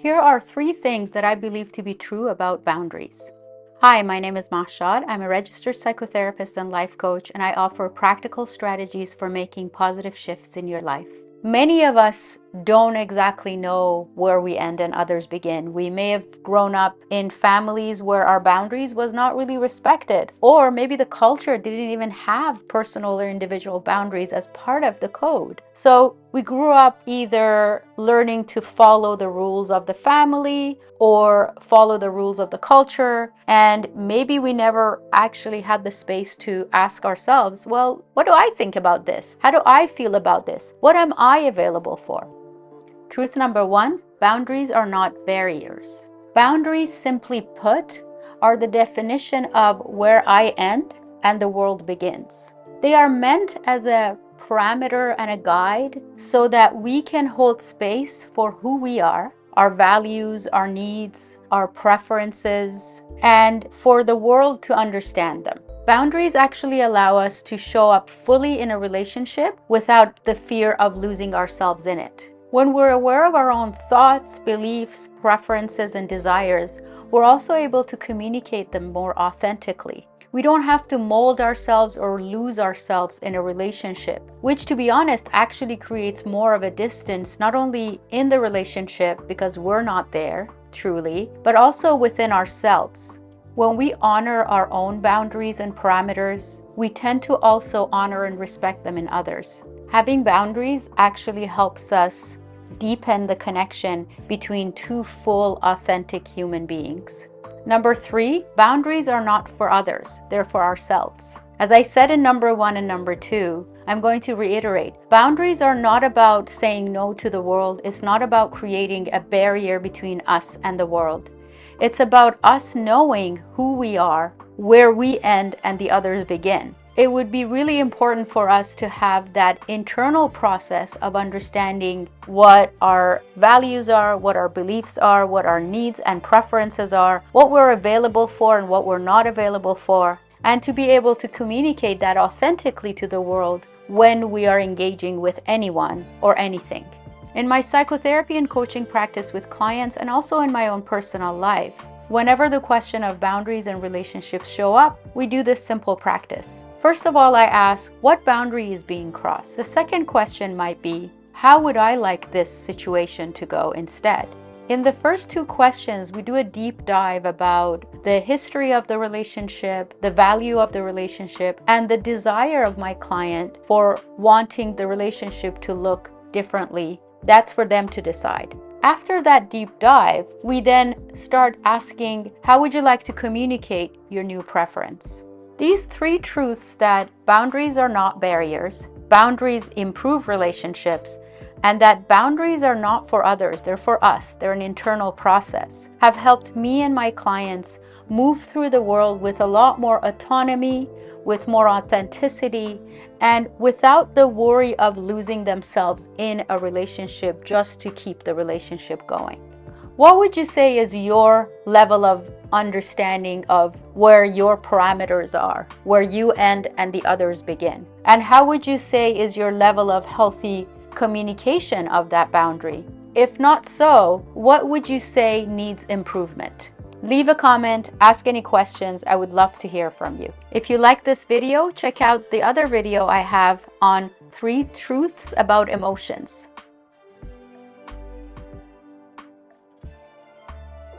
Here are 3 things that I believe to be true about boundaries. Hi, my name is Mahshad. I'm a registered psychotherapist and life coach, and I offer practical strategies for making positive shifts in your life. Many of us don't exactly know where we end and others begin. We may have grown up in families where our boundaries was not really respected, or maybe the culture didn't even have personal or individual boundaries as part of the code. So we grew up either learning to follow the rules of the family or follow the rules of the culture, and maybe we never actually had the space to ask ourselves, well, what do I think about this? How do I feel about this? What am I available for? Truth number 1, boundaries are not barriers. Boundaries, simply put, are the definition of where I end and the world begins. They are meant as a parameter and a guide so that we can hold space for who we are, our values, our needs, our preferences, and for the world to understand them. Boundaries actually allow us to show up fully in a relationship without the fear of losing ourselves in it. When we're aware of our own thoughts, beliefs, preferences, and desires, we're also able to communicate them more authentically. We don't have to mold ourselves or lose ourselves in a relationship, which, to be honest, actually creates more of a distance, not only in the relationship because we're not there truly, but also within ourselves. When we honor our own boundaries and parameters, we tend to also honor and respect them in others. Having boundaries actually helps us deepen the connection between two full, authentic human beings. Number 3, boundaries are not for others, they're for ourselves. As I said in number 1 and number 2, I'm going to reiterate, boundaries are not about saying no to the world. It's not about creating a barrier between us and the world. It's about us knowing who we are, where we end and the others begin. It would be really important for us to have that internal process of understanding what our values are, what our beliefs are, what our needs and preferences are, what we're available for and what we're not available for, and to be able to communicate that authentically to the world when we are engaging with anyone or anything. In my psychotherapy and coaching practice with clients and also in my own personal life, whenever the question of boundaries and relationships show up, we do this simple practice. First of all, I ask, what boundary is being crossed? The second question might be, how would I like this situation to go instead? In the first 2 questions, we do a deep dive about the history of the relationship, the value of the relationship, and the desire of my client for wanting the relationship to look differently. That's for them to decide. After that deep dive, we then start asking, how would you like to communicate your new preference? These 3 truths, that boundaries are not barriers, boundaries improve relationships, and that boundaries are not for others, they're for us, they're an internal process, have helped me and my clients move through the world with a lot more autonomy, with more authenticity, and without the worry of losing themselves in a relationship just to keep the relationship going. What would you say is your level of understanding of where your parameters are, where you end and the others begin? And how would you say is your level of healthy communication of that boundary? If not so, what would you say needs improvement? Leave a comment, ask any questions. I would love to hear from you. If you like this video, check out the other video I have on 3 truths about emotions.